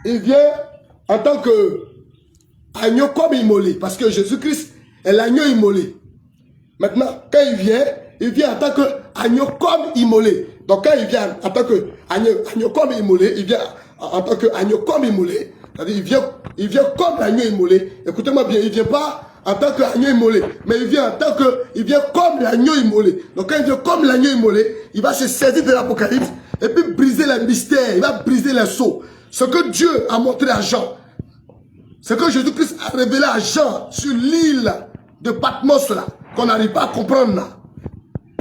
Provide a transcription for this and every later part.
il vient en tant que agneau comme immolé. Parce que Jésus-Christ est l'agneau immolé. Maintenant, quand il vient en tant qu'agneau comme immolé. Donc quand il vient en tant qu'agneau comme immolé, il vient en tant qu'agneau comme immolé. C'est-à-dire il vient comme l'agneau immolé. Écoutez-moi bien, il ne vient pas en tant qu'agneau immolé, mais il vient comme l'agneau immolé. Donc quand il vient comme l'agneau immolé, il va se saisir de l'Apocalypse et puis briser les mystères, il va briser les sceaux. Ce que Dieu a montré à Jean, ce que Jésus-Christ a révélé à Jean sur l'île de Patmos là, qu'on n'arrive pas à comprendre là.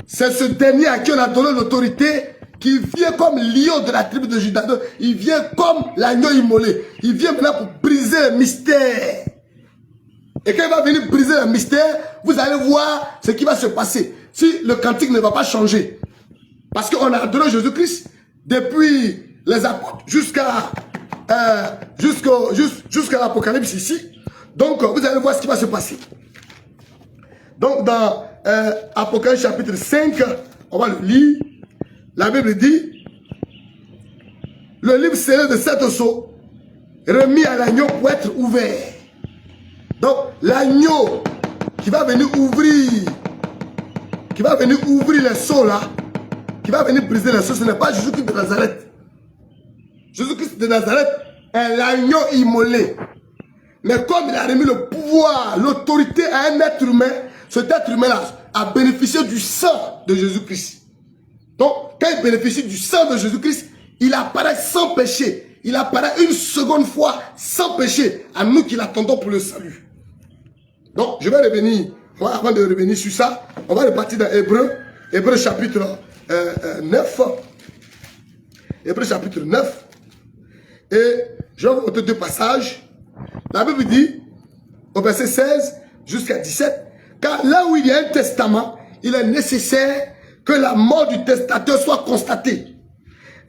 C'est ce dernier à qui on a donné l'autorité qui vient comme lion de la tribu de Juda. Il vient comme l'agneau immolé. Il vient maintenant pour briser les mystères. Et quand il va venir briser les mystères, vous allez voir ce qui va se passer. Si le cantique ne va pas changer. Parce qu'on a donné Jésus-Christ depuis les apôtres jusqu'à l'Apocalypse ici. Donc, vous allez voir ce qui va se passer. Donc, dans Apocalypse chapitre 5, on va le lire. La Bible dit, le livre scellé de 7 sceaux, remis à l'agneau pour être ouvert. Donc, l'agneau qui va venir ouvrir les sceaux là, qui va venir briser les sceaux, ce n'est pas Jésus-Christ de Nazareth. Jésus-Christ de Nazareth est l'agneau immolé. Mais comme il a remis le pouvoir, l'autorité à un être humain, cet être humain-là a bénéficié du sang de Jésus-Christ. Donc, quand il bénéficie du sang de Jésus-Christ, il apparaît sans péché. Il apparaît une seconde fois sans péché à nous qui l'attendons pour le salut. Donc, je vais revenir, avant de revenir sur ça, on va repartir dans Hébreux chapitre 9. Hébreux chapitre 9. Et je vais vous montrer deux passages. La Bible dit, au verset 16 jusqu'à 17, car là où il y a un testament, il est nécessaire que la mort du testateur soit constatée.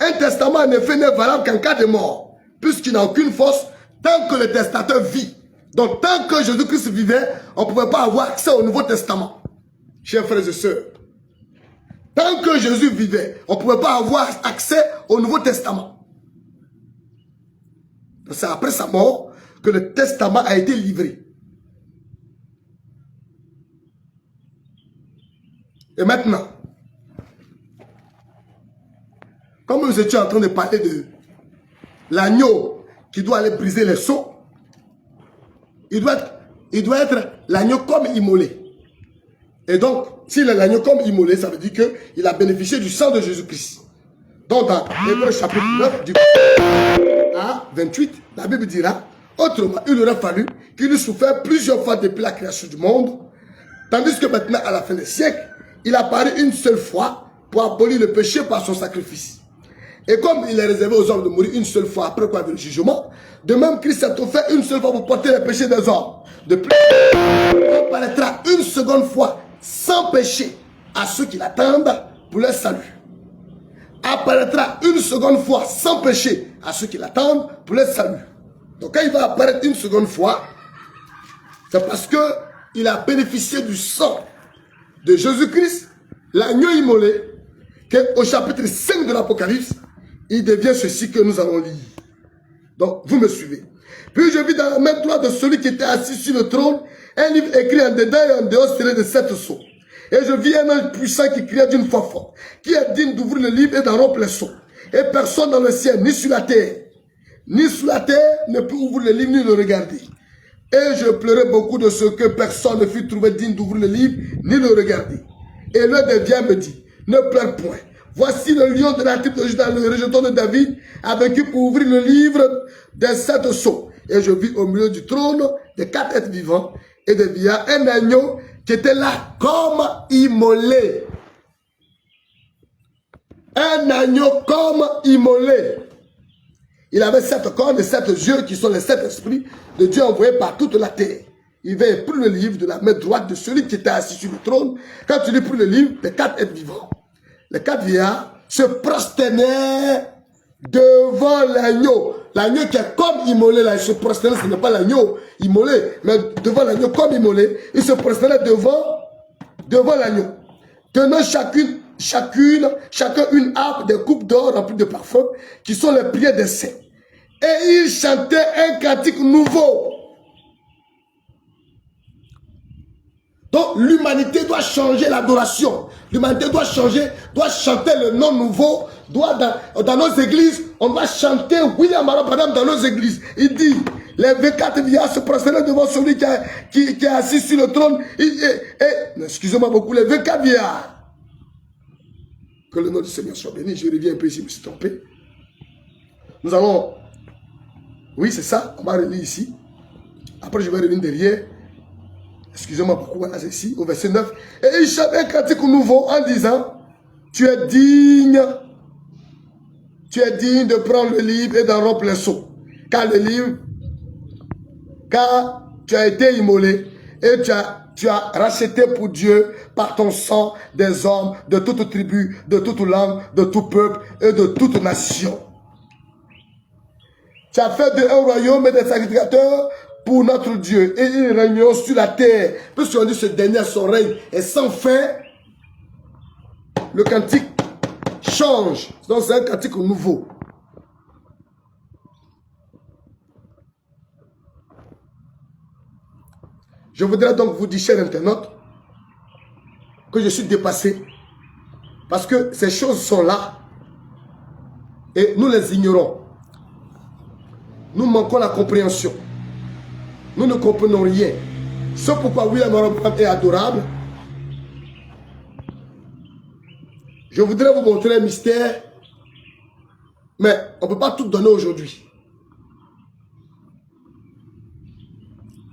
Un testament, en effet, n'est valable qu'en cas de mort, puisqu'il n'a aucune force tant que le testateur vit. Donc, tant que Jésus-Christ vivait, on ne pouvait pas avoir accès au Nouveau Testament. Chers frères et sœurs, tant que Jésus vivait, on ne pouvait pas avoir accès au Nouveau Testament. C'est après sa mort que le testament a été livré. Et maintenant, comme nous étions en train de parler de l'agneau qui doit aller briser les sceaux, il doit être l'agneau comme immolé. Et donc, s'il est l'agneau comme immolé, ça veut dire qu'il a bénéficié du sang de Jésus-Christ. Donc, dans Hébreux chapitre 9, du 28, la Bible dira, autrement, il aurait fallu qu'il eût souffert plusieurs fois depuis la création du monde, tandis que maintenant, à la fin des siècles, il apparaît une seule fois pour abolir le péché par son sacrifice. Et comme il est réservé aux hommes de mourir une seule fois après quoi, le jugement, de même Christ s'est offert une seule fois pour porter les péchés des hommes. De plus, il apparaîtra une seconde fois sans péché à ceux qui l'attendent pour leur salut. Apparaîtra une seconde fois sans péché à ceux qui l'attendent pour leur salut. Donc quand il va apparaître une seconde fois, c'est parce qu'il a bénéficié du sang de Jésus-Christ, l'agneau immolé, qu'au chapitre 5 de l'Apocalypse, il devient ceci que nous allons lire. Donc, vous me suivez. Puis je vis dans la main droite de celui qui était assis sur le trône, un livre écrit en dedans et en dehors scellé de 7 sceaux. Et je vis un ange puissant qui criait d'une voix forte, qui est digne d'ouvrir le livre et d'en rompre les sceaux. Et personne dans le ciel, ni sur la terre, ne peut ouvrir le livre ni le regarder. Et je pleurais beaucoup de ce que personne ne fut trouvé digne d'ouvrir le livre ni le regarder. Et l'un des vient me dit, ne pleure point. Voici le lion de la tribu de Juda, le rejeton de David, a vaincu pour ouvrir le livre des 7 sceaux. Et je vis au milieu du trône des 4 êtres vivants et des vieillards un agneau qui était là comme immolé. Un agneau comme immolé. Il avait 7 cornes et 7 yeux qui sont les 7 esprits de Dieu envoyés par toute la terre. Il va prendre le livre de la main droite de celui qui était assis sur le trône. Quand tu lis pour le livre des 4 êtres vivants, les 4 vieillards se prosternaient devant l'agneau. L'agneau qui est comme immolé, là, il se prosternait, ce n'est pas l'agneau immolé, mais devant l'agneau comme immolé, il se prosternait devant l'agneau. Tenant chacun une harpe, des coupes d'or remplies de parfums, qui sont les prières des saints. Et il chantait un cantique nouveau. Donc l'humanité doit changer l'adoration. L'humanité doit changer, doit chanter le nom nouveau. Doit dans nos églises, on doit chanter William Abraham dans nos églises. Il dit, les 24 vieillards se prosternaient devant celui qui est assis sur le trône. Excusez-moi beaucoup, les 24 vieillards. Que le nom du Seigneur soit béni. Je reviens un peu ici, je me suis trompé. Nous allons... Oui, c'est ça. On va relire ici. Après, je vais revenir derrière. Excusez-moi beaucoup. Voilà, c'est ici, au verset 9. Et il chantait un cantique nouveau en disant, tu es digne de prendre le livre et d'en rompre les sceaux. Car tu as été immolé et tu as racheté pour Dieu par ton sang des hommes de toute tribu, de toute langue, de tout peuple et de toute nation. Tu as fait d'eux un royaume et des sacrificateurs pour notre Dieu. Et ils régneront sur la terre. Puisqu'on dit ce dernier, son règne est sans fin. Le cantique change. Donc c'est un cantique nouveau. Je voudrais donc vous dire, chers internautes, que je suis dépassé. Parce que ces choses sont là. Et nous les ignorons. Nous manquons la compréhension. Nous ne comprenons rien. C'est pourquoi William Abraham est adorable. Je voudrais vous montrer un mystère. Mais on ne peut pas tout donner aujourd'hui.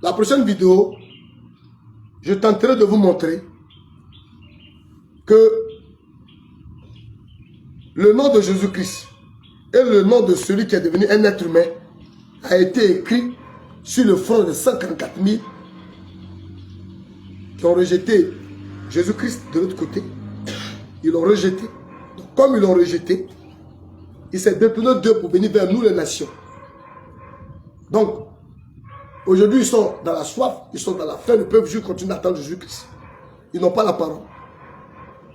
La prochaine vidéo, je tenterai de vous montrer que le nom de Jésus-Christ et le nom de celui qui est devenu un être humain a été écrit sur le front de 144 000 qui ont rejeté Jésus-Christ de l'autre côté. Ils l'ont rejeté. Donc, comme ils l'ont rejeté, il s'est détourné d'eux pour venir vers nous les nations. Donc, aujourd'hui, ils sont dans la soif, ils sont dans la faim, ne peuvent juste continuer d'attendre Jésus-Christ. Ils n'ont pas la parole.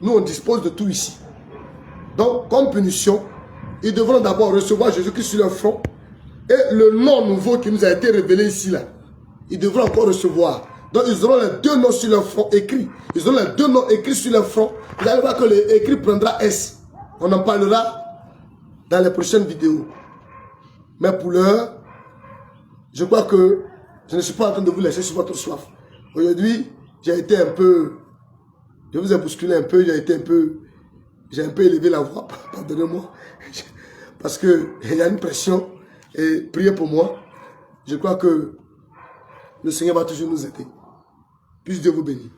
Nous, on dispose de tout ici. Donc, comme punition, ils devront d'abord recevoir Jésus-Christ sur leur front. Et le nom nouveau qui nous a été révélé ici, là, ils devront encore recevoir. Donc, ils auront les deux noms sur leur front écrits. Ils auront les deux noms écrits sur leur front. Vous allez voir que l'écrit prendra S. On en parlera dans les prochaines vidéos. Mais pour l'heure, je crois que je ne suis pas en train de vous laisser sur votre soif. Aujourd'hui, j'ai été un peu... Je vous ai bousculé un peu, j'ai un peu élevé la voix, pardonnez-moi. Parce qu'il y a une pression. Et priez pour moi. Je crois que le Seigneur va toujours nous aider. Puisse Dieu vous bénir.